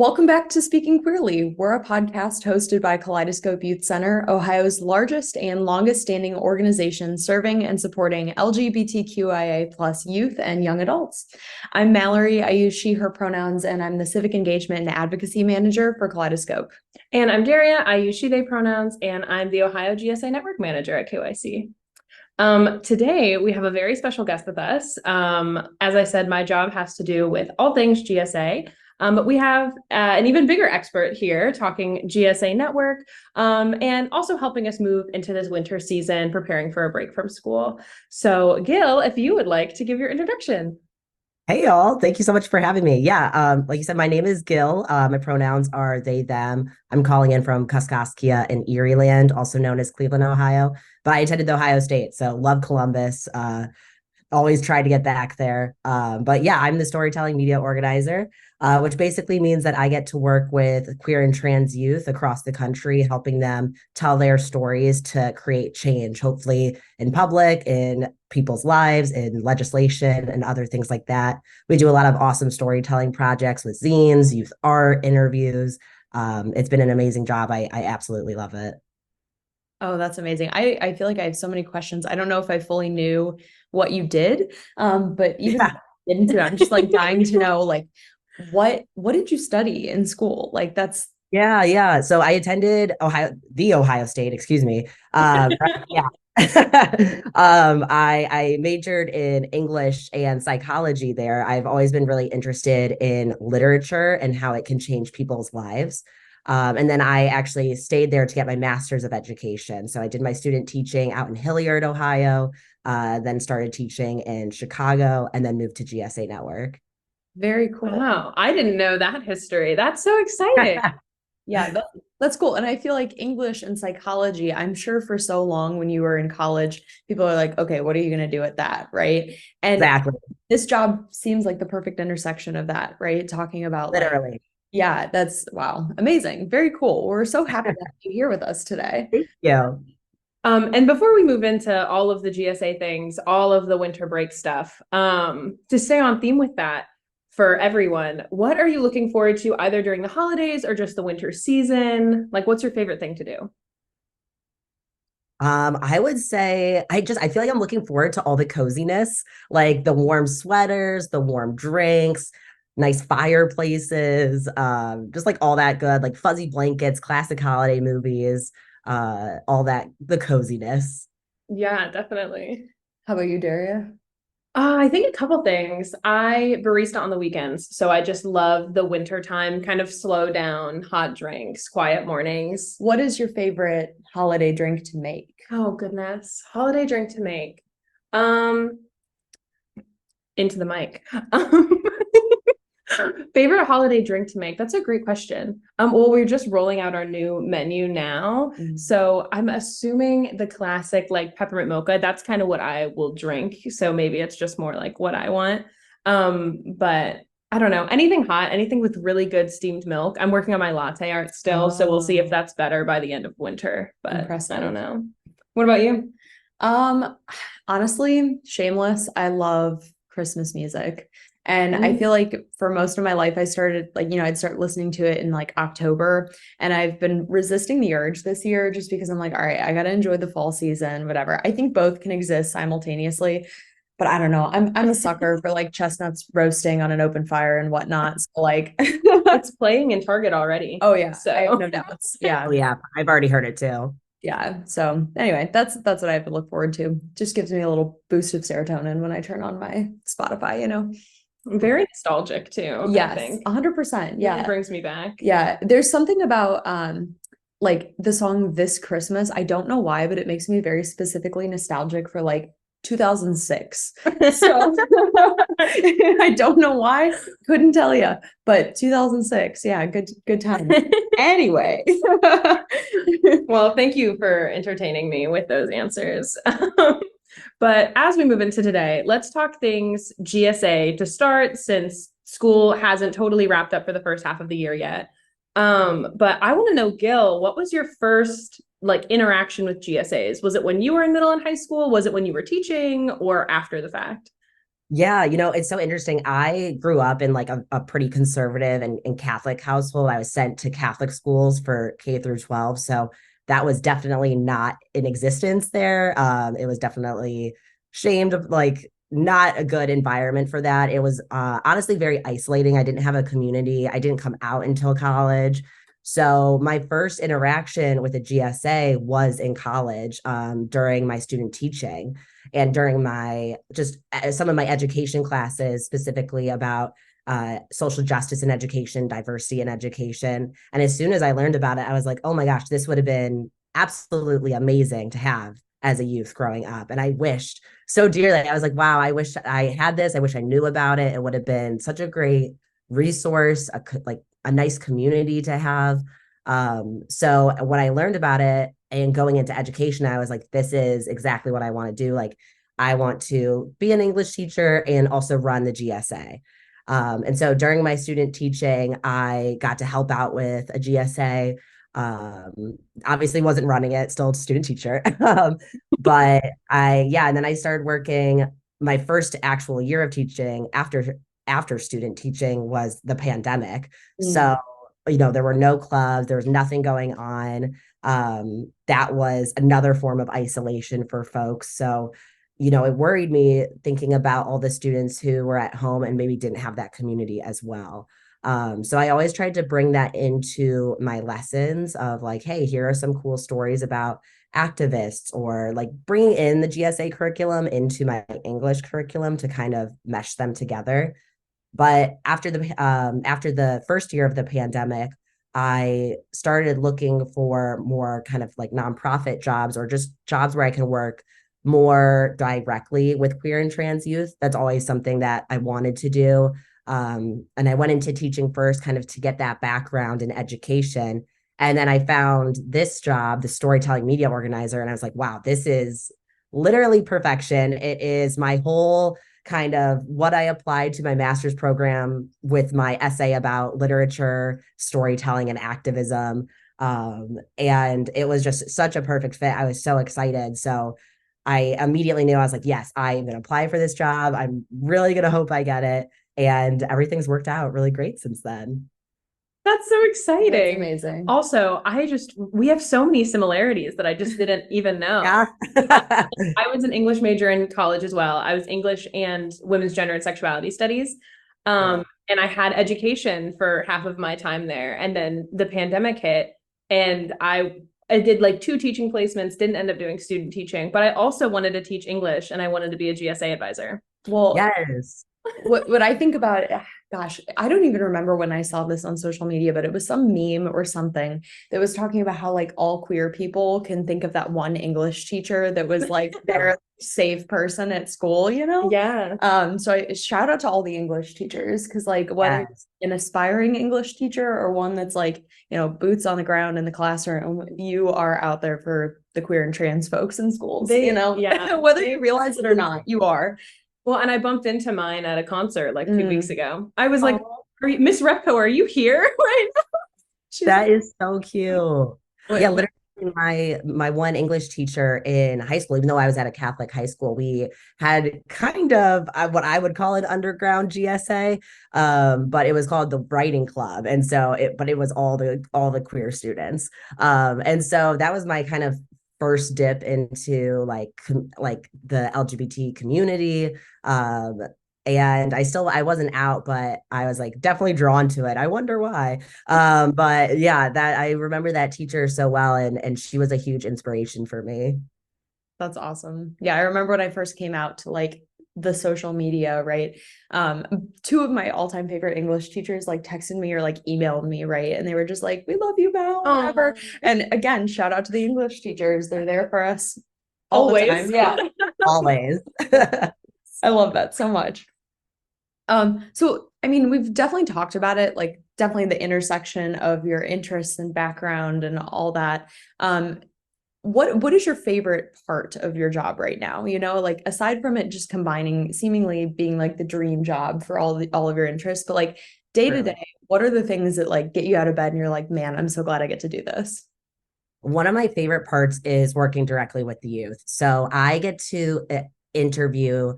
Welcome back to Speaking Queerly. We're a podcast hosted by Kaleidoscope Youth Center, Ohio's largest and longest standing organization serving and supporting LGBTQIA plus youth and young adults. I'm Mallory. I use she, her pronouns, and I'm the Civic Engagement and Advocacy Manager for Kaleidoscope. And I'm Daria. I use she, they pronouns, and I'm the Ohio GSA Network Manager at KYC. Today, we have a very special guest with us. As I said, my job has to do with all things GSA. But we have an even bigger expert here talking GSA Network and also helping us move into this winter season, preparing for a break from school. So Gil, if you would like to give your introduction. Hey y'all, thank you so much for having me. Like you said, my name is Gil. My pronouns are they, them. I'm calling in from Kaskaskia in Erie Land, also known as Cleveland, Ohio. But I attended Ohio State, so love Columbus. Always tried to get back there. But yeah, I'm the storytelling media organizer, which basically means that I get to work with queer and trans youth across the country, helping them tell their stories to create change, hopefully in public, in people's lives, in legislation, and other things like that. We do a lot of awesome storytelling projects with zines, youth art, interviews. It's been an amazing job. I absolutely love it. Oh, that's amazing. I feel like I have so many questions. I don't know if I fully knew what you did, but even into it, I'm just like dying to know, like, what did you study in school? Like, that's Yeah. So I attended Ohio State, excuse me. Yeah. I majored in English and psychology there. I've always been really interested in literature and how it can change people's lives. And then I actually stayed there to get my master's of education. So I did my student teaching out in Hilliard, Ohio, then started teaching in Chicago, and then moved to GSA Network. very cool. Wow, I didn't know that history. That's so exciting. Yeah, that's cool. And I feel like English and psychology, I'm sure for so long when you were in college, people are like, okay, what are you going to do with that? Right. And Exactly. this job seems like the perfect intersection of that, right? Talking about Literally. yeah, that's wow, amazing. Very cool. We're so happy to have you here with us today. Thank you. And before we move into all of the GSA things, all of the winter break stuff, to stay on theme with that for everyone, what are you looking forward to either during the holidays or just the winter season? Like, what's your favorite thing to do? I would say I feel like I'm looking forward to all the coziness, like the warm sweaters, the warm drinks, nice fireplaces, just like all that good, like fuzzy blankets, classic holiday movies, all that, the coziness. Yeah, definitely. How about you, Daria? I think a couple things. I barista on the weekends, so I just love the winter time, kind of slow down, hot drinks, quiet mornings. What is your favorite holiday drink to make? Oh goodness, holiday drink to make. Um, into the mic. Favorite holiday drink to make? That's a great question. Well, we're just rolling out our new menu now. So I'm assuming the classic like peppermint mocha, that's kind of what I will drink. So maybe it's just more like what I want. But I don't know. Anything hot, anything with really good steamed milk. I'm working on my latte art still, so we'll see if that's better by the end of winter. But Impressive. I don't know. What about you? Um, honestly, shameless. I love Christmas music. And I feel like for most of my life, I started like, I'd start listening to it in like October. And I've been resisting the urge this year just because I'm like, all right, I got to enjoy the fall season, whatever. I think both can exist simultaneously. But I don't know. I'm a sucker for like chestnuts roasting on an open fire and whatnot. So like It's playing in Target already. oh yeah, So I have no doubts. Yeah. Oh yeah, I've already heard it too. Yeah. So anyway, that's what I have to look forward to. Just gives me a little boost of serotonin when I turn on my Spotify. very nostalgic too. I Yes, think 100%. really Yeah. brings me back. Yeah. There's something about like the song This Christmas. I don't know why, but it makes me very specifically nostalgic for like 2006. So I don't know why, couldn't tell you, but 2006, yeah, good time. Anyway. Well, thank you for entertaining me with those answers. But as we move into today, let's talk things GSA to start, since school hasn't totally wrapped up for the first half of the year yet. But I want to know, Gil, what was your first like interaction with GSAs? Was it when you were in middle and high school? Was it when you were teaching or after the fact? Yeah, it's so interesting. I grew up in like a pretty conservative and Catholic household. I was sent to Catholic schools for K through 12. So that was definitely not in existence there. It was definitely shamed of like not a good environment for that. It was honestly very isolating. I didn't have a community. I didn't come out until college. So my first interaction with a GSA was in college during my student teaching and during my just some of my education classes, specifically about social justice in education, diversity in education. And as soon as I learned about it, I was like, oh my gosh, this would have been absolutely amazing to have as a youth growing up. And I wished so dearly. I was like, wow, I wish I had this. I wish I knew about it. It would have been such a great resource, like a nice community to have. So when I learned about it and going into education, I was like, this is exactly what I want to do. Like, I want to be an English teacher and also run the GSA. And so during my student teaching, I got to help out with a GSA. Obviously wasn't running it, still a student teacher. But yeah, and then I started working my first actual year of teaching after student teaching was the pandemic. So, there were no clubs, there was nothing going on. That was another form of isolation for folks. So, it worried me thinking about all the students who were at home and maybe didn't have that community as well. So I always tried to bring that into my lessons of like, hey, here are some cool stories about activists, or like bringing in the GSA curriculum into my English curriculum to kind of mesh them together. But after the first year of the pandemic, I started looking for more kind of like nonprofit jobs, or just jobs where I can work more directly with queer and trans youth. That's always something that I wanted to do. And I went into teaching first, kind of to get that background in education. And then I found this job, the storytelling media organizer. And I was like, wow, this is literally perfection. It is my whole kind of what I applied to my master's program with my essay about literature, storytelling, and activism. And it was just such a perfect fit. I was so excited. So I immediately knew, I was like, yes, I'm going to apply for this job. I'm really going to hope I get it. And everything's worked out really great since then. That's so exciting. That's amazing. Also, we have so many similarities that I just didn't even know. Yeah. I was an English major in college as well. I was English and women's gender and sexuality studies. And I had education for half of my time there. And then the pandemic hit, and I did like 2 teaching placements, didn't end up doing student teaching, but I also wanted to teach English and I wanted to be a GSA advisor. Well, Yes. what I think about, gosh, I don't even remember when I saw this on social media, but it was some meme or something that was talking about how like all queer people can think of that one English teacher that was like their safe person at school, Yeah. So shout out to all the English teachers, because like whether it's an aspiring English teacher or one that's like, boots on the ground in the classroom, you are out there for the queer and trans folks in schools, Yeah. whether you realize it or not, you are. Well, and I bumped into mine at a concert like 2 weeks ago. I was like, Miss Repco, are you here right now? That is so cute. Yeah, literally my one English teacher in high school, even though I was at a Catholic high school, we had kind of what I would call an underground GSA, but it was called the writing club. And so it was all the queer students. And so that was my kind of first dip into like the LGBT community. And I wasn't out, but I was like definitely drawn to it. I wonder why. But yeah, that I remember that teacher so well, and she was a huge inspiration for me. That's awesome. Yeah, I remember when I first came out to like the social media, right? 2 of my all-time favorite English teachers like texted me or like emailed me, right? And they were just like, "We love you, Val," whatever. And again, shout out to the English teachers. They're there for us all the time. Yeah. Always. I love that so much. So I mean, we've definitely talked about it, like definitely the intersection of your interests and background and all that. What is your favorite part of your job right now? Like aside from it just combining, seemingly being like the dream job for all of your interests, but like day to day, what are the things that like get you out of bed and you're like, man, I'm so glad I get to do this? One of my favorite parts is working directly with the youth. So I get to interview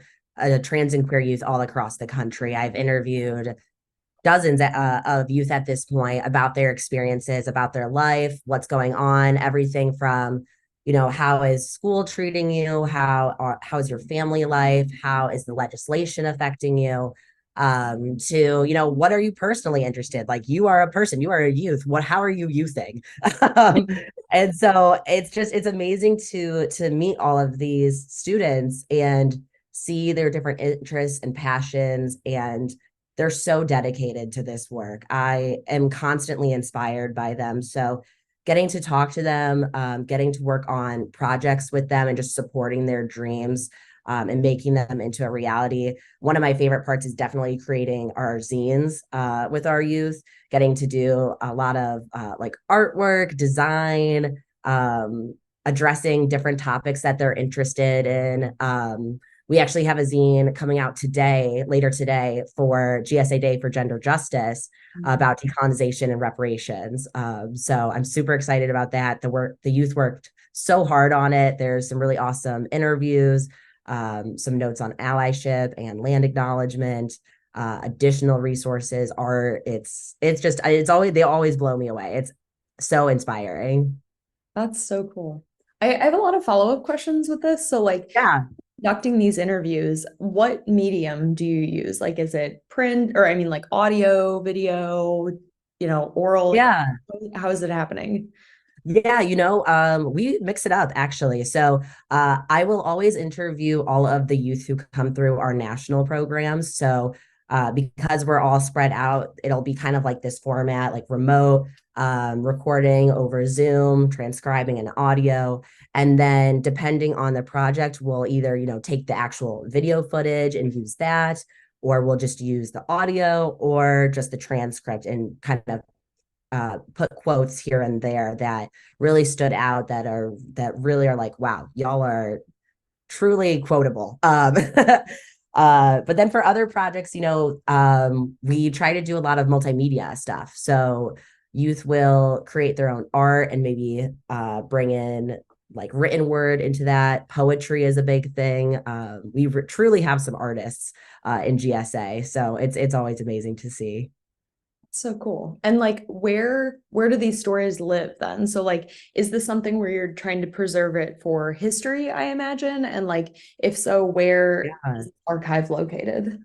trans and queer youth all across the country. I've interviewed dozens of youth at this point about their experiences, about their life, what's going on, everything from, how is school treating you? How is your family life? How is the legislation affecting you? To, what are you personally interested? Like, you are a person, you are a youth. How are you youthing? um, and so it's amazing to meet all of these students and see their different interests and passions, and they're so dedicated to this work. I am constantly inspired by them. So getting to talk to them, getting to work on projects with them and just supporting their dreams, and making them into a reality. One of my favorite parts is definitely creating our zines with our youth, getting to do a lot of like artwork, design, addressing different topics that they're interested in. We actually have a zine coming out later today, for GSA Day for Gender Justice, about decolonization and reparations. So I'm super excited about that. The youth worked so hard on it. There's some really awesome interviews, some notes on allyship and land acknowledgement, additional resources, art. They always blow me away. It's so inspiring. That's so cool. I have a lot of follow-up questions with this. So like, Yeah. conducting these interviews, what medium do you use? Like, is it print, or I mean like audio, video, oral? Yeah. How is it happening? Yeah, we mix it up actually. So I will always interview all of the youth who come through our national programs. So because we're all spread out, it'll be kind of like this format, like remote, recording over Zoom, transcribing an audio. And then depending on the project, we'll either, take the actual video footage and use that, or we'll just use the audio or just the transcript and kind of put quotes here and there that really stood out, that really are like, wow, y'all are truly quotable. But then for other projects, we try to do a lot of multimedia stuff. So youth will create their own art and maybe bring in like written word into that. Poetry is a big thing. We truly have some artists in GSA, so it's always amazing to see. So cool. And like, where do these stories live then? So like, is this something where you're trying to preserve it for history, I imagine? And like, if so, where Yeah. is the archive located?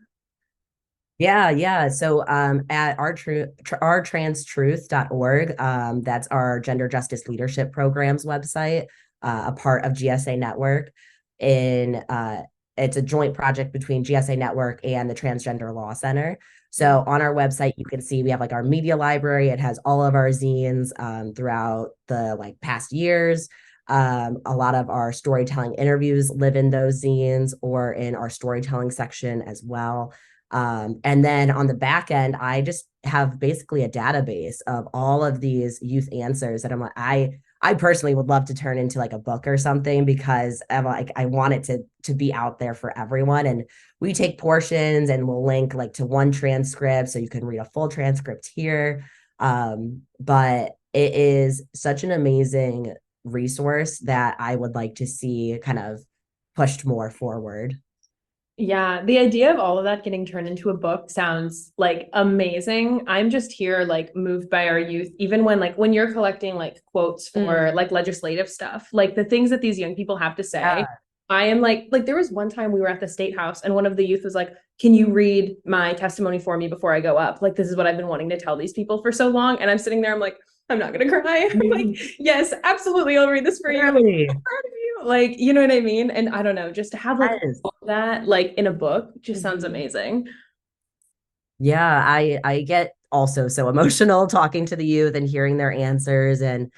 Yeah. So at our transtruth.org, that's our gender justice leadership programs website, a part of GSA Network. It's a joint project between GSA Network and the Transgender Law Center. So on our website, you can see we have like our media library. It has all of our zines throughout the like past years. A lot of our storytelling interviews live in those zines or in our storytelling section as well. And then on the back end, I just have basically a database of all of these youth answers that I personally would love to turn into like a book or something, because I want it to be out there for everyone. And we take portions and we'll link like to one transcript so you can read a full transcript here. But it is such an amazing resource that I would like to see kind of pushed more forward. Yeah, the idea of all of that getting turned into a book sounds like amazing. I'm just here like moved by our youth, even when you're collecting like quotes for like legislative stuff, like the things that these young people have to say. Yeah. I am like there was one time we were at the state house and one of the youth was like, "Can you read my testimony for me before I go up? Like this is what I've been wanting to tell these people for so long." And I'm sitting there, I'm like, I'm not gonna cry. I'm like, yes, absolutely, I'll read this for you. I'm Really? proud of you. Like, you know what I mean? And I don't know, just to have like Yes. all that like in a book just sounds amazing. Yeah, I get also so emotional talking to the youth and hearing their answers and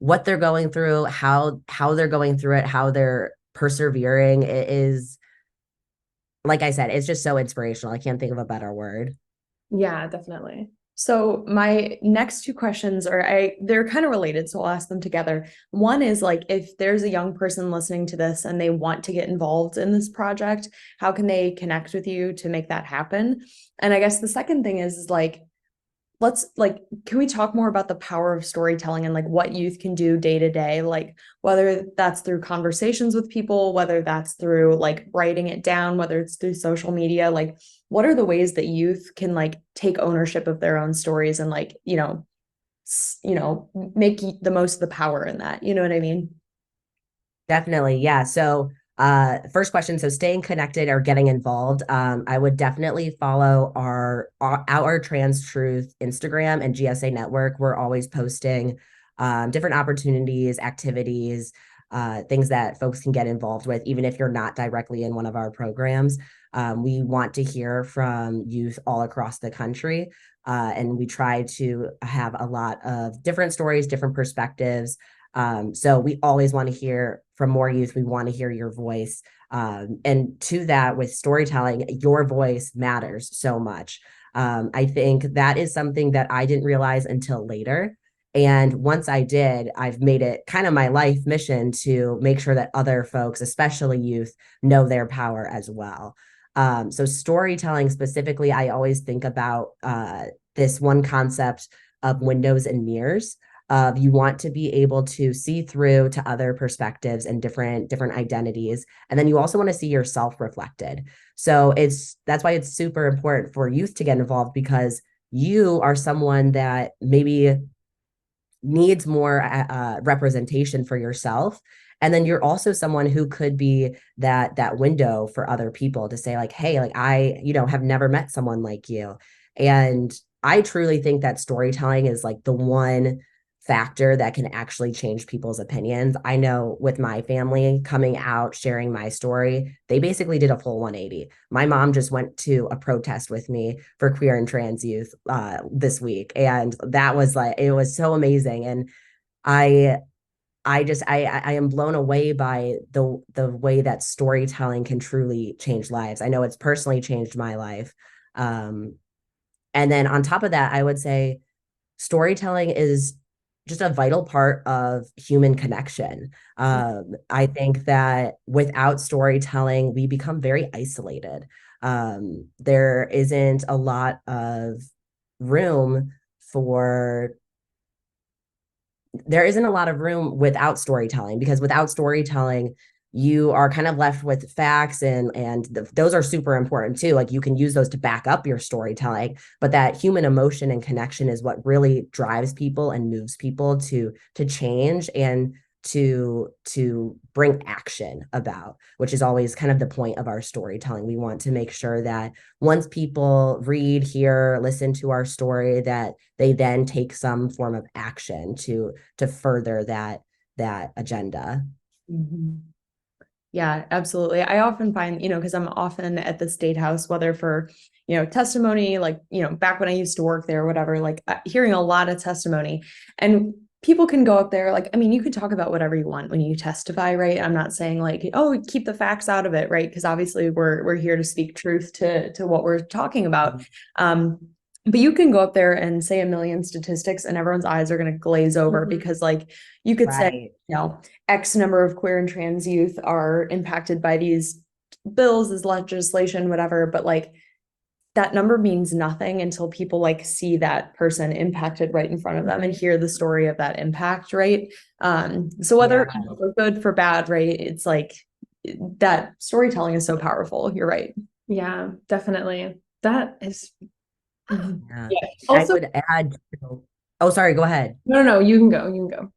what they're going through, how they're going through it, how they're persevering. It is, like I said, it's just so inspirational. I can't think of a better word. Yeah, definitely. So my next two questions they're kind of related, so I'll ask them together. One is like, if there's a young person listening to this and they want to get involved in this project, how can they connect with you to make that happen? And I guess the second thing is like, let's like, can we talk more about the power of storytelling and like what youth can do day to day? Like whether that's through conversations with people, whether that's through like writing it down, whether it's through social media, like what are the ways that youth can like take ownership of their own stories and like, make the most of the power in that. You know what I mean? Definitely. Yeah. So, first question. So staying connected or getting involved. I would definitely follow our Trans Truth Instagram and GSA Network. We're always posting, different opportunities, activities, things that folks can get involved with, even if you're not directly in one of our programs. We want to hear from youth all across the country. And we try to have a lot of different stories, different perspectives. So we always want to hear from more youth. We want to hear your voice. And to that, with storytelling, your voice matters so much. I think that is something that I didn't realize until later. And once I did, I've made it kind of my life mission to make sure that other folks, especially youth, know their power as well. So storytelling specifically, I always think about this one concept of windows and mirrors. You want to be able to see through to other perspectives and different identities, and then you also want to see yourself reflected. So that's why it's super important for youth to get involved, because you are someone that maybe needs more representation for yourself, and then you're also someone who could be that window for other people to say like, hey, like I have never met someone like you. And I truly think that storytelling is like the one factor that can actually change people's opinions. I know with my family coming out, sharing my story, they basically did a full 180. My mom just went to a protest with me for queer and trans youth this week. And that was like, it was so amazing. And I, I am blown away by the way that storytelling can truly change lives. I know it's personally changed my life. And then on top of that, I would say storytelling is just a vital part of human connection. I think that without storytelling, we become very isolated. There isn't a lot of room for there isn't a lot of room without storytelling, because without storytelling you are kind of left with facts, and those are super important too. Like you can use those to back up your storytelling, but that human emotion and connection is what really drives people and moves people to change and to bring action about, which is always kind of the point of our storytelling. We want to make sure that once people read, hear, listen to our story, that they then take some form of action to further that agenda. Mm-hmm. Yeah, absolutely. I often find, because I'm often at the State House, whether for, testimony, like, back when I used to work there, or whatever, like hearing a lot of testimony, and people can go up there. Like, I mean, you can talk about whatever you want when you testify, right? I'm not saying like, oh, keep the facts out of it, right? Because obviously we're here to speak truth to what we're talking about. But you can go up there and say a million statistics and everyone's eyes are going to glaze over, because like you could say, Right. X number of queer and trans youth are impacted by these bills, this legislation, whatever. But like that number means nothing until people like see that person impacted right in front of them and hear the story of that impact, right? So whether Yeah. for good, for bad, right? It's like that storytelling is so powerful. You're right. Yeah, definitely. That is. Yeah. Yeah. I Also, would add, oh, sorry, go ahead. no, you can go. You can go.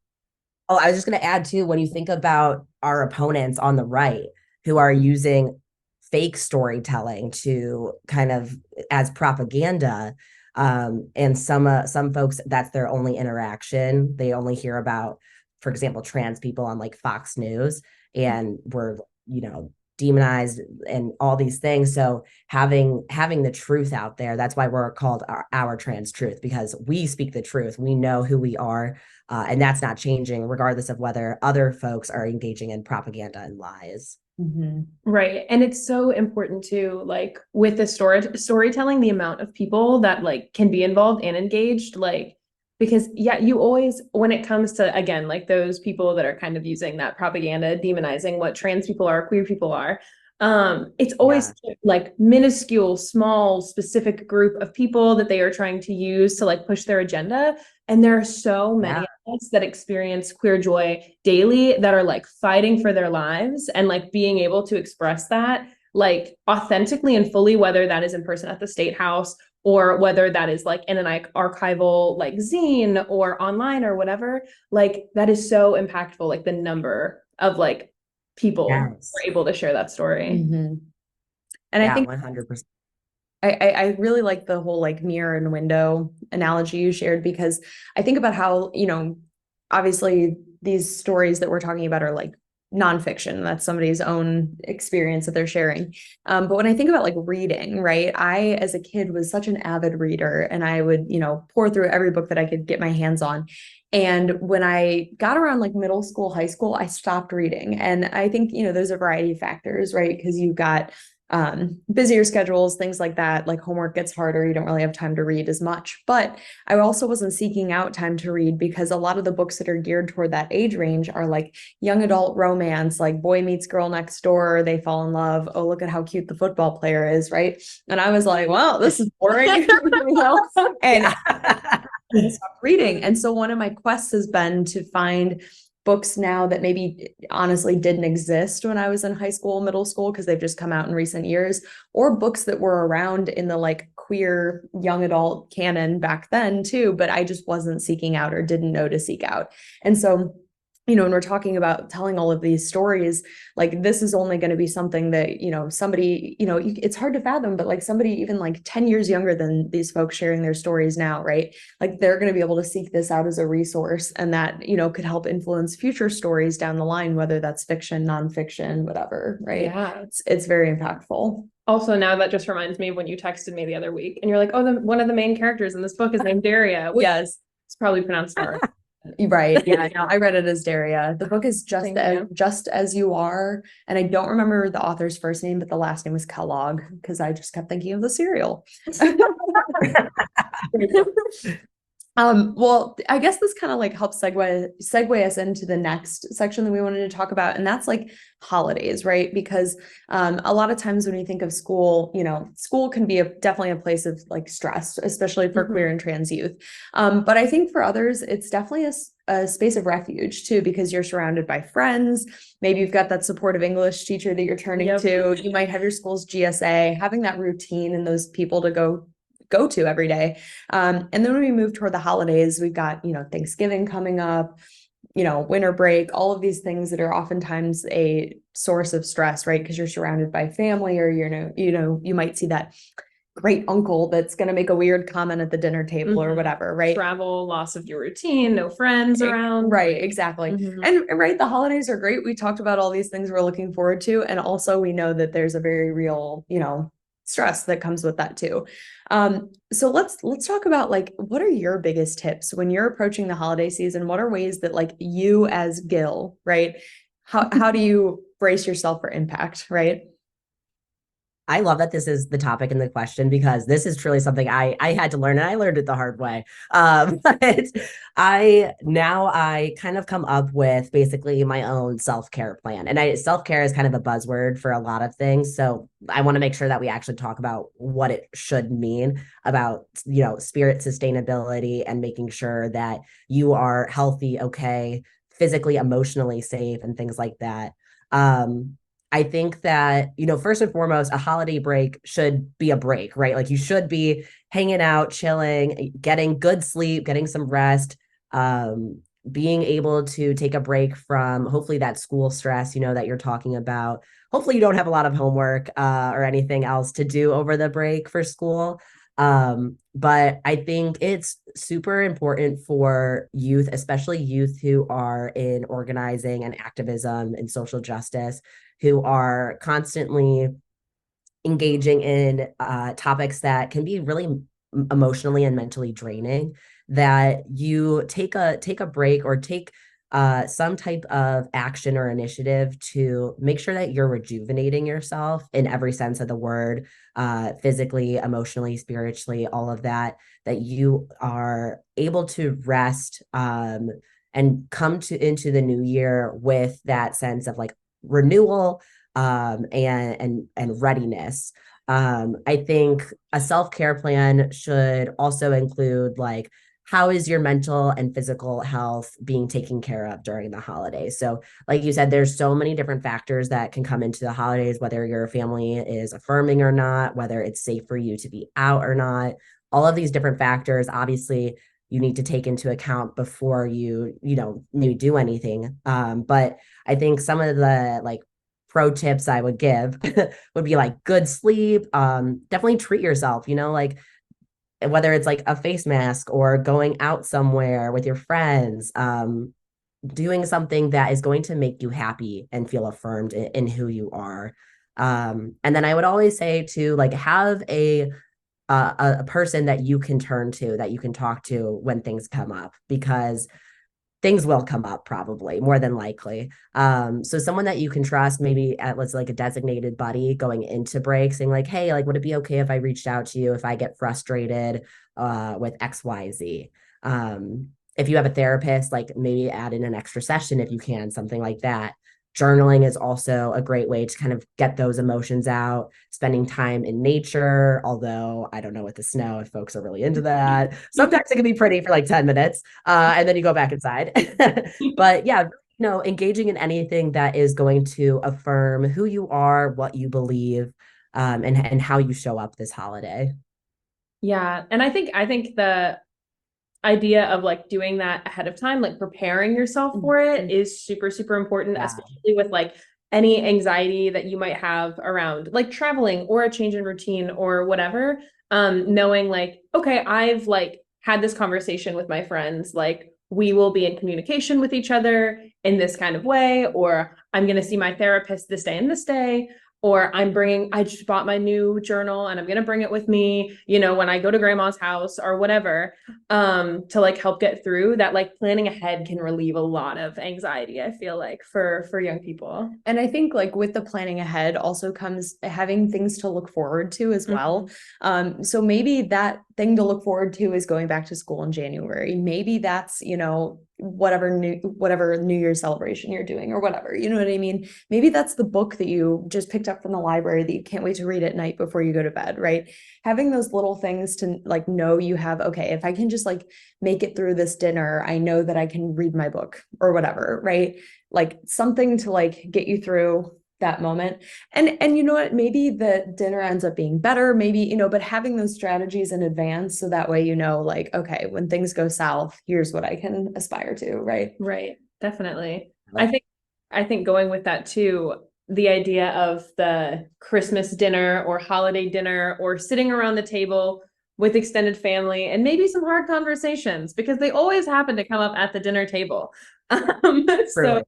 Oh, I was just going to add too, when you think about our opponents on the right who are using fake storytelling to kind of as propaganda, and some folks, that's their only interaction. They only hear about, for example, trans people on like Fox News, and we're, demonized and all these things. So having the truth out there, that's why we're called our trans truth, because we speak the truth. We know who we are. And that's not changing regardless of whether other folks are engaging in propaganda and lies. Mm-hmm. Right. And it's so important to like with the storytelling, the amount of people that like can be involved and engaged, like because yeah, you always, when it comes to again, like those people that are kind of using that propaganda, demonizing what trans people are, queer people are, It's always like minuscule, small, specific group of people that they are trying to use to like push their agenda. And there are so many of us that experience queer joy daily that are like fighting for their lives and like being able to express that like authentically and fully, whether that is in person at the State House or whether that is like in an archival like zine or online or whatever. Like that is so impactful, like the number of like people were able to share that story. Mm-hmm. And I think 100%. I really like the whole like mirror and window analogy you shared, because I think about how, you know, obviously these stories that we're talking about are like nonfiction. That's somebody's own experience that they're sharing. But when I think about like reading, right, I, as a kid, was such an avid reader, and I would, you know, pour through every book that I could get my hands on. And when I got around like middle school, high school, I stopped reading. And I think, you know, there's a variety of factors, right? Because you've got busier schedules, things like that, like homework gets harder, you don't really have time to read as much. But I also wasn't seeking out time to read, because a lot of the books that are geared toward that age range are like young adult romance, like boy meets girl next door, they fall in love, oh look at how cute the football player is, right? And I was like, well, this is boring. You know? And I stopped reading. And so one of my quests has been to find books now that maybe honestly didn't exist when I was in high school, middle school, because they've just come out in recent years, or books that were around in the like queer young adult canon back then too, but I just wasn't seeking out or didn't know to seek out. And so, you know, when we're talking about telling all of these stories, like this is only going to be something that, you know, somebody, you know, it's hard to fathom, but like somebody even like 10 years younger than these folks sharing their stories now, right? Like they're going to be able to seek this out as a resource, and that, you know, could help influence future stories down the line, whether that's fiction, nonfiction, whatever, right? Yeah. It's very impactful. Also, now that just reminds me of when you texted me the other week and you're like, oh, one of the main characters in this book is named Daria. Yes. It's probably pronounced Dar. Right. Yeah. No, I read it as Daria. The book is just as you are. And I don't remember the author's first name, but the last name was Kellogg, because I just kept thinking of the cereal. Well, I guess this kind of like helps segue us into the next section that we wanted to talk about, and that's like holidays, right? Because a lot of times when you think of school, you know, school can be definitely a place of like stress, especially for queer and trans youth. But I think for others, it's definitely a space of refuge too, because you're surrounded by friends. Maybe you've got that supportive English teacher that you're turning to. You might have your school's GSA, having that routine and those people to go to every day. And then when we move toward the holidays, we've got, you know, Thanksgiving coming up, you know, winter break, all of these things that are oftentimes a source of stress, right? Because you're surrounded by family, or, you might see that great uncle that's going to make a weird comment at the dinner table or whatever, right? Travel, loss of your routine, no friends around. Right, exactly. And right, the holidays are great. We talked about all these things we're looking forward to. And also we know that there's a very real, you know, stress that comes with that too. So let's talk about like, what are your biggest tips when you're approaching the holiday season? What are ways that like you as Gil, right? How do you brace yourself for impact, right? I love that this is the topic and the question, because this is truly something I had to learn, and I learned it the hard way. But I kind of come up with basically my own self-care plan. And self-care is kind of a buzzword for a lot of things. So I want to make sure that we actually talk about what it should mean about, you know, spirit sustainability and making sure that you are healthy, okay, physically, emotionally safe, and things like that. I think that, you know, first and foremost, a holiday break should be a break, right? Like you should be hanging out, chilling, getting good sleep, getting some rest, being able to take a break from hopefully that school stress, you know, that you're talking about. Hopefully you don't have a lot of homework or anything else to do over the break for school. But I think it's super important for youth, especially youth who are in organizing and activism and social justice, who are constantly engaging in topics that can be really emotionally and mentally draining, that you take a break or take some type of action or initiative to make sure that you're rejuvenating yourself in every sense of the word, physically, emotionally, spiritually, all of that, that you are able to rest and come into the new year with that sense of like renewal, and readiness. I think a self-care plan should also include like how is your mental and physical health being taken care of during the holidays? So, like you said, there's so many different factors that can come into the holidays, whether your family is affirming or not, whether it's safe for you to be out or not. All of these different factors, obviously, you need to take into account before you do anything. But I think some of the like pro tips I would give would be like good sleep. Definitely treat yourself, like whether it's like a face mask or going out somewhere with your friends, doing something that is going to make you happy and feel affirmed in who you are. And then I would always say to like have a person that you can turn to, that you can talk to when things come up, because things will come up probably more than likely. So someone that you can trust, maybe at was like a designated buddy going into break, saying like, hey, like, would it be okay if I reached out to you if I get frustrated with XYZ? If you have a therapist, like maybe add in an extra session if you can, something like that. Journaling is also a great way to kind of get those emotions out, spending time in nature, although I don't know with the snow if folks are really into that. Sometimes it can be pretty for like 10 minutes, and then you go back inside. But yeah, engaging in anything that is going to affirm who you are, what you believe, and how you show up this holiday. Yeah. And I think the idea of like doing that ahead of time, like preparing yourself for it is super, super important, Yeah. especially with like any anxiety that you might have around like traveling or a change in routine or whatever. Knowing like, okay, I've like had this conversation with my friends, like we will be in communication with each other in this kind of way, or I'm going to see my therapist this day and this day, or I just bought my new journal and I'm going to bring it with me, when I go to grandma's house or whatever, to like help get through that. Like planning ahead can relieve a lot of anxiety, I feel like, for young people. And I think like with the planning ahead also comes having things to look forward to as well. So maybe that thing to look forward to is going back to school in January. Maybe that's, whatever New Year's celebration you're doing or whatever, you know what I mean? Maybe that's the book that you just picked up from the library that you can't wait to read at night before you go to bed, right? Having those little things to like know you have, okay, if I can just like make it through this dinner, I know that I can read my book or whatever, right? Like something to like get you through that moment. And you know what, maybe the dinner ends up being better, maybe, but having those strategies in advance so that way like, okay, when things go south, here's what I can aspire to, right? Right, definitely. I think going with that too, the idea of the Christmas dinner or holiday dinner or sitting around the table with extended family and maybe some hard conversations, because they always happen to come up at the dinner table. So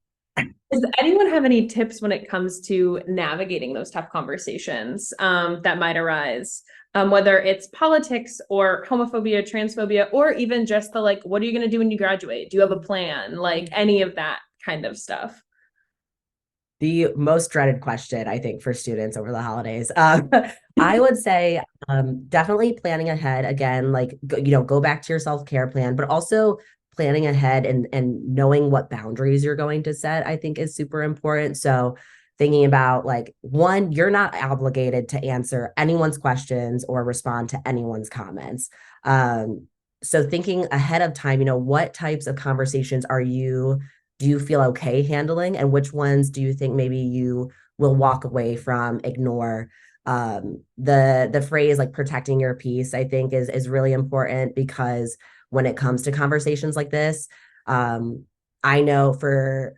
does anyone have any tips when it comes to navigating those tough conversations that might arise? Whether it's politics or homophobia, transphobia, or even just the like, what are you going to do when you graduate? Do you have a plan? Like any of that kind of stuff. The most dreaded question, I think, for students over the holidays. I would say definitely planning ahead again, like, go back to your self-care plan, but also planning ahead and knowing what boundaries you're going to set, I think is super important. So thinking about like, one, you're not obligated to answer anyone's questions or respond to anyone's comments. So thinking ahead of time, what types of conversations do you feel okay handling, and which ones do you think maybe you will walk away from, ignore? The phrase like protecting your peace, I think is really important, because when it comes to conversations like this, I know for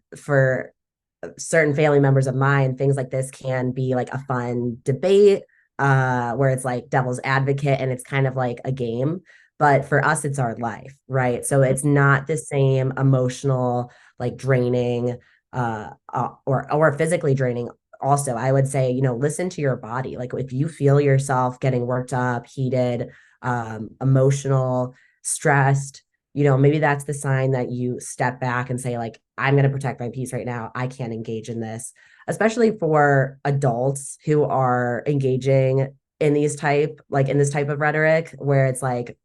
certain family members of mine, things like this can be like a fun debate, where it's like devil's advocate and it's kind of like a game. But for us, it's our life, right? So it's not the same emotional, like draining, or physically draining. Also, I would say, listen to your body. Like if you feel yourself getting worked up, heated, emotional, stressed, maybe that's the sign that you step back and say, like, I'm going to protect my peace right now. I can't engage in this, especially for adults who are engaging in in this type of rhetoric, where it's like,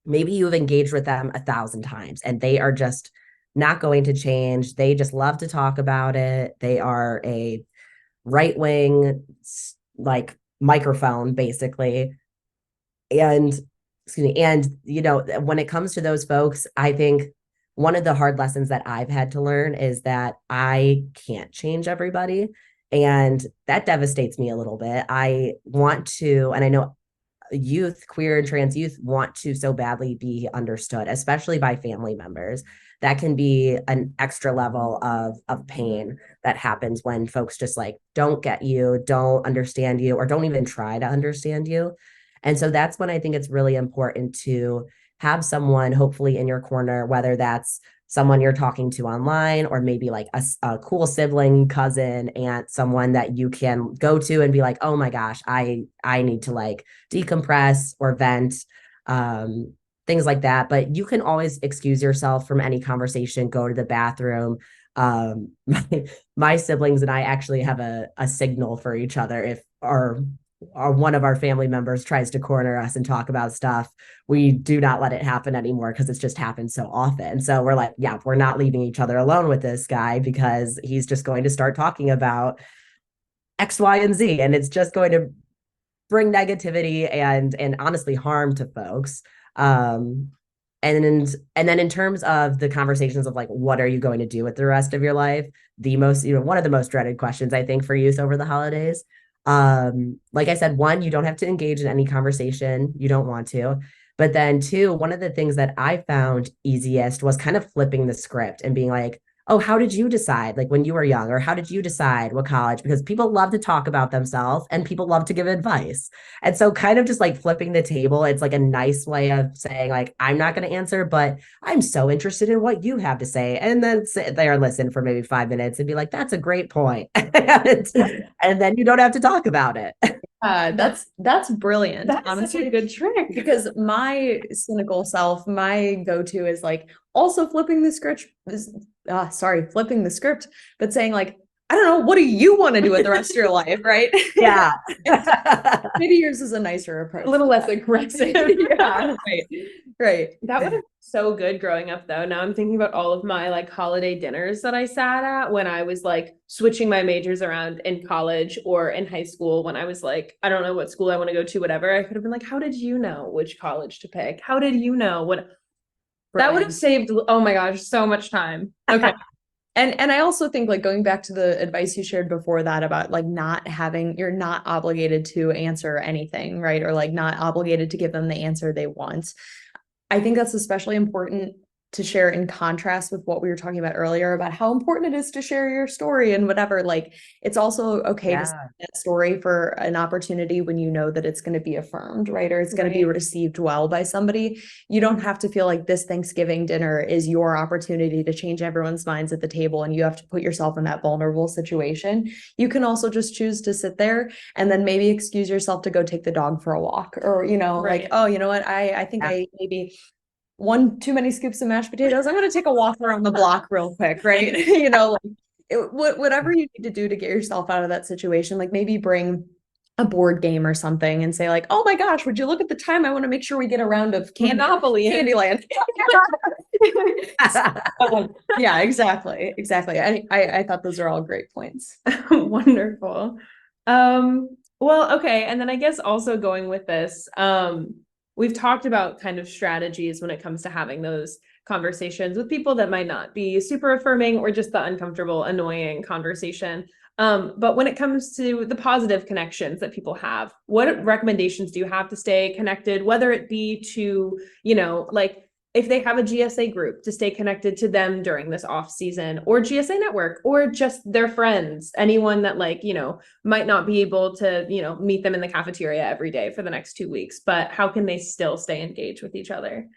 maybe you've engaged with them 1,000 times and they are just not going to change. They just love to talk about it. They are right-wing like microphone basically. And excuse me, and when it comes to those folks, I think one of the hard lessons that I've had to learn is that I can't change everybody. And that devastates me a little bit. I want to, and I know youth, queer and trans youth, want to so badly be understood, especially by family members. That can be an extra level of pain that happens when folks just like don't get you, don't understand you, or don't even try to understand you. And so that's when I think it's really important to have someone hopefully in your corner, whether that's someone you're talking to online, or maybe like a cool sibling, cousin, aunt, someone that you can go to and be like, oh my gosh, I need to like decompress or vent, things like that. But you can always excuse yourself from any conversation, go to the bathroom. My siblings and I actually have a signal for each other. If our one of our family members tries to corner us and talk about stuff, we do not let it happen anymore because it's just happened so often. So we're like, yeah, we're not leaving each other alone with this guy because he's just going to start talking about X, Y, and Z, and it's just going to bring negativity and honestly harm to folks. And then in terms of the conversations of like, what are you going to do with the rest of your life? The most, one of the most dreaded questions I think for youth over the holidays. Like I said, one, you don't have to engage in any conversation you don't want to. But then two, one of the things that I found easiest was kind of flipping the script and being like, oh, how did you decide like when you were young, or how did you decide what college? Because people love to talk about themselves and people love to give advice. And so kind of just like flipping the table, it's like a nice way of saying like, I'm not going to answer, but I'm so interested in what you have to say. And then sit there and listen for maybe 5 minutes and be like, that's a great point. And then you don't have to talk about it. That's brilliant. That's honestly, such a good trick. because my cynical self, my go-to is like also flipping the script flipping the script, but saying like, I don't know, what do you want to do with the rest of your life, right? Yeah. Maybe yours is a nicer approach. A little less aggressive. Yeah, right. That would have been so good growing up though. Now I'm thinking about all of my like holiday dinners that I sat at when I was like switching my majors around in college or in high school, when I was like, I don't know what school I want to go to, whatever. I could have been like, how did you know which college to pick? How did you know what? That would have saved, oh my gosh, so much time. Okay. And I also think like going back to the advice you shared before that about like you're not obligated to answer anything, right? Or like not obligated to give them the answer they want. I think that's especially important to share in contrast with what we were talking about earlier about how important it is to share your story and whatever. Like it's also okay to say that story for an opportunity when you know that it's going to be affirmed, right? Or it's going to be received well by somebody. You don't have to feel like this Thanksgiving dinner is your opportunity to change everyone's minds at the table and you have to put yourself in that vulnerable situation. You can also just choose to sit there and then maybe excuse yourself to go take the dog for a walk, or, like, oh, you know what? I think I maybe one too many scoops of mashed potatoes. I'm going to take a walk around the block real quick, right? Whatever you need to do to get yourself out of that situation, like maybe bring a board game or something and say like, oh my gosh, would you look at the time? I want to make sure we get a round of Monopoly. Candyland. Yeah, exactly. I thought those are all great points. Wonderful. Well, okay. And then I guess also going with this, we've talked about kind of strategies when it comes to having those conversations with people that might not be super affirming or just the uncomfortable, annoying conversation. But when it comes to the positive connections that people have, what recommendations do you have to stay connected, whether it be to, like if they have a GSA group, to stay connected to them during this off season, or GSA Network, or just their friends, anyone that might not be able to, meet them in the cafeteria every day for the next 2 weeks, but how can they still stay engaged with each other?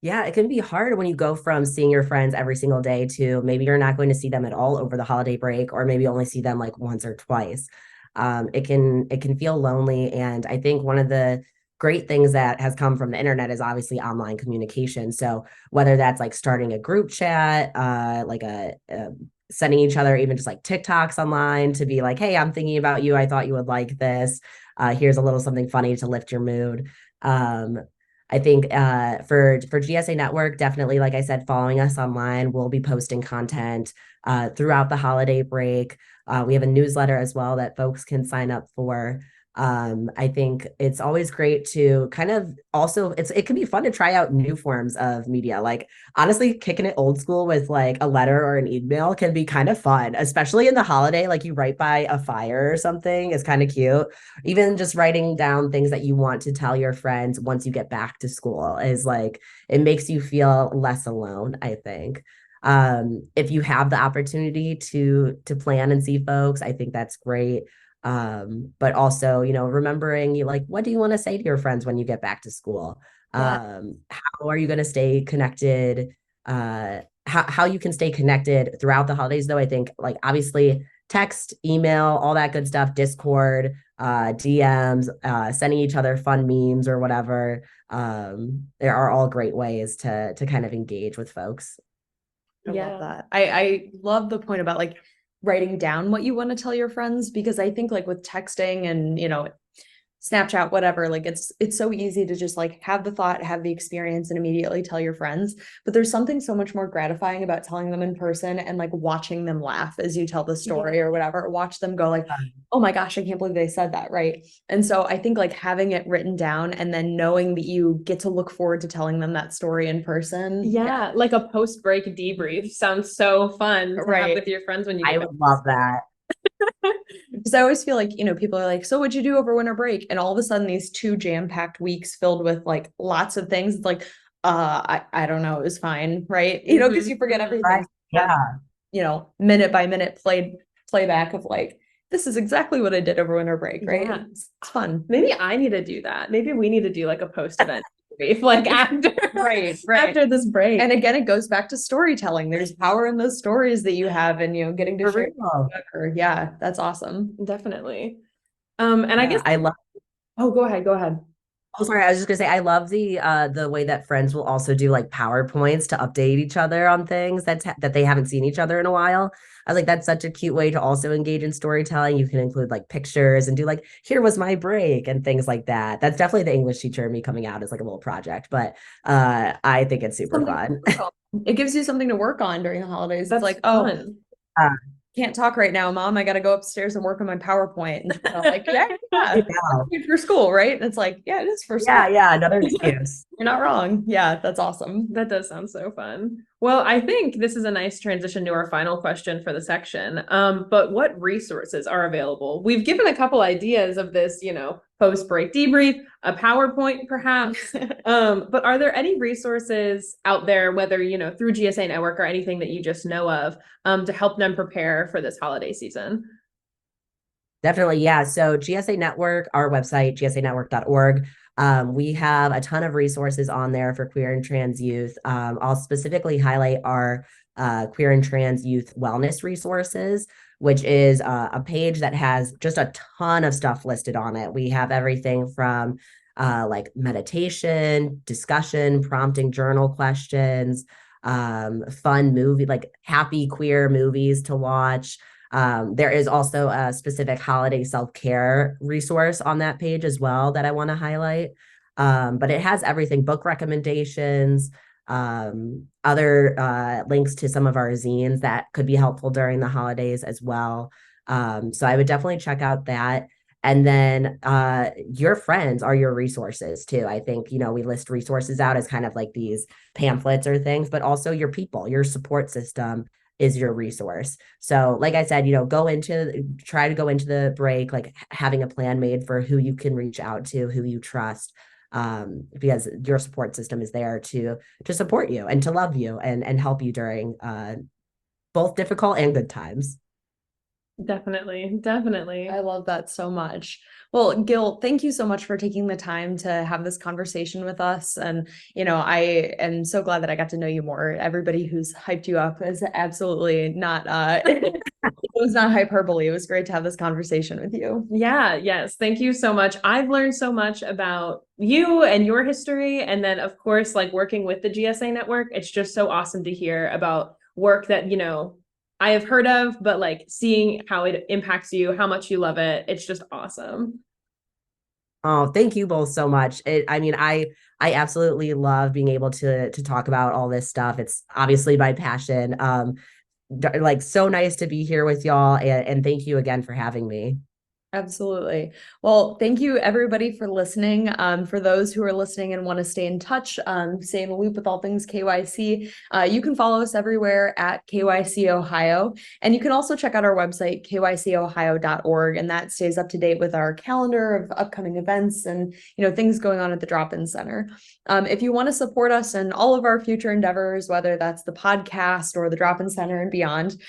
Yeah, it can be hard when you go from seeing your friends every single day to maybe you're not going to see them at all over the holiday break, or maybe only see them like once or twice. It can feel lonely. And I think one of the great things that has come from the internet is obviously online communication. So whether that's like starting a group chat, like sending each other even just like TikToks online to be like, hey, I'm thinking about you. I thought you would like this. Here's a little something funny to lift your mood. I think for GSA Network, definitely, like I said, following us online, we'll be posting content throughout the holiday break. We have a newsletter as well that folks can sign up for. I think it's always great to kind of also it can be fun to try out new forms of media. Like honestly, kicking it old school with like a letter or an email can be kind of fun, especially in the holiday. Like you write by a fire or something is kind of cute. Even just writing down things that you want to tell your friends once you get back to school is like it makes you feel less alone, I think. If you have the opportunity to plan and see folks, I think that's great. But also, remembering you like, what do you want to say to your friends when you get back to school? Yeah. How are you going to stay connected? How you can stay connected throughout the holidays, though, I think like obviously text, email, all that good stuff, Discord, DMs, sending each other fun memes or whatever. There are all great ways to kind of engage with folks. I love that. I love the point about like writing down what you want to tell your friends, because I think like with texting and, Snapchat, whatever, like it's so easy to just like have the thought, have the experience and immediately tell your friends. But there's something so much more gratifying about telling them in person and like watching them laugh as you tell the story or whatever. Watch them go like, oh my gosh, I can't believe they said that, right? And so I think like having it written down and then knowing that you get to look forward to telling them that story in person. Yeah, like a post-break debrief sounds so fun to have with your friends when you I get would love that. Because I always feel like, people are like, so what'd you do over winter break? And all of a sudden these 2 jam-packed weeks filled with like lots of things. It's like, I don't know, it was fine, right? Because you forget everything. Right. Yeah. Minute by minute playback of like, this is exactly what I did over winter break, right? Yeah. It's fun. Maybe I need to do that. Maybe we need to do like a post-event brief, like after right. after this break. And again, it goes back to storytelling. There's power in those stories that you have and getting to share. Yeah, that's awesome. Definitely. And I guess I love. Oh, go ahead. Oh, sorry. I was just gonna say I love the way that friends will also do like PowerPoints to update each other on things that they haven't seen each other in a while. I was like, that's such a cute way to also engage in storytelling. You can include like pictures and do like, here was my break and things like that. That's definitely the English teacher in me coming out as like a little project, but I think it's super fun. It gives you something to work on during the holidays. That's it's like, fun. oh, can't talk right now, Mom. I got to go upstairs and work on my PowerPoint. And I'm like, yeah, for school, right? And it's like, yeah, it is for school. Yeah, another excuse. You're not wrong. Yeah, that's awesome. That does sound so fun. Well, I think this is a nice transition to our final question for the section. But what resources are available? We've given a couple ideas of this, post-break debrief, a PowerPoint perhaps. But are there any resources out there, whether, through GSA Network or anything that you just know of, to help them prepare for this holiday season? Definitely, yeah. So GSA Network, our website, gsanetwork.org. We have a ton of resources on there for queer and trans youth. I'll specifically highlight our queer and trans youth wellness resources, which is a page that has just a ton of stuff listed on it. We have everything from like meditation, discussion, prompting journal questions, fun movie, like happy queer movies to watch. There is also a specific holiday self-care resource on that page as well that I want to highlight. But it has everything, book recommendations, other links to some of our zines that could be helpful during the holidays as well. So I would definitely check out that. And then your friends are your resources too. I think, we list resources out as kind of like these pamphlets or things, but also your people, your support system is your resource. So like I said, try to go into the break, like having a plan made for who you can reach out to, who you trust, because your support system is there to support you and to love you and help you during both difficult and good times. Definitely. I love that so much. Well, Gil, thank you so much for taking the time to have this conversation with us. And, I am so glad that I got to know you more. Everybody who's hyped you up is absolutely not, it was not hyperbole. It was great to have this conversation with you. Yeah, yes. Thank you so much. I've learned so much about you and your history. And then, of course, like working with the GSA Network, it's just so awesome to hear about work that, I have heard of, but like seeing how it impacts you, how much you love it. It's just awesome. Oh, thank you both so much. I absolutely love being able to talk about all this stuff. It's obviously my passion. like so nice to be here with y'all, and thank you again for having me. Absolutely. Well, thank you everybody for listening. For those who are listening and want to stay in touch, stay in the loop with all things KYC, you can follow us everywhere at KYC Ohio. And you can also check out our website, kycohio.org, and that stays up to date with our calendar of upcoming events and things going on at the Drop-In Center. If you want to support us in all of our future endeavors, whether that's the podcast or the Drop-In Center and beyond,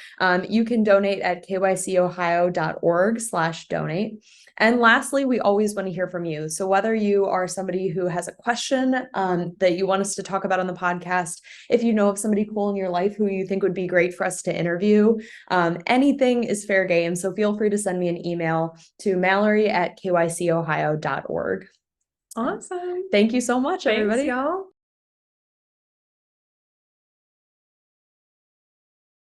you can donate at kycohio.org/donate. And lastly, we always want to hear from you. So whether you are somebody who has a question that you want us to talk about on the podcast, if you know of somebody cool in your life who you think would be great for us to interview, anything is fair game. So feel free to send me an email to Mallory@kycohio.org. Awesome. Thank you so much, everybody. Thanks, y'all.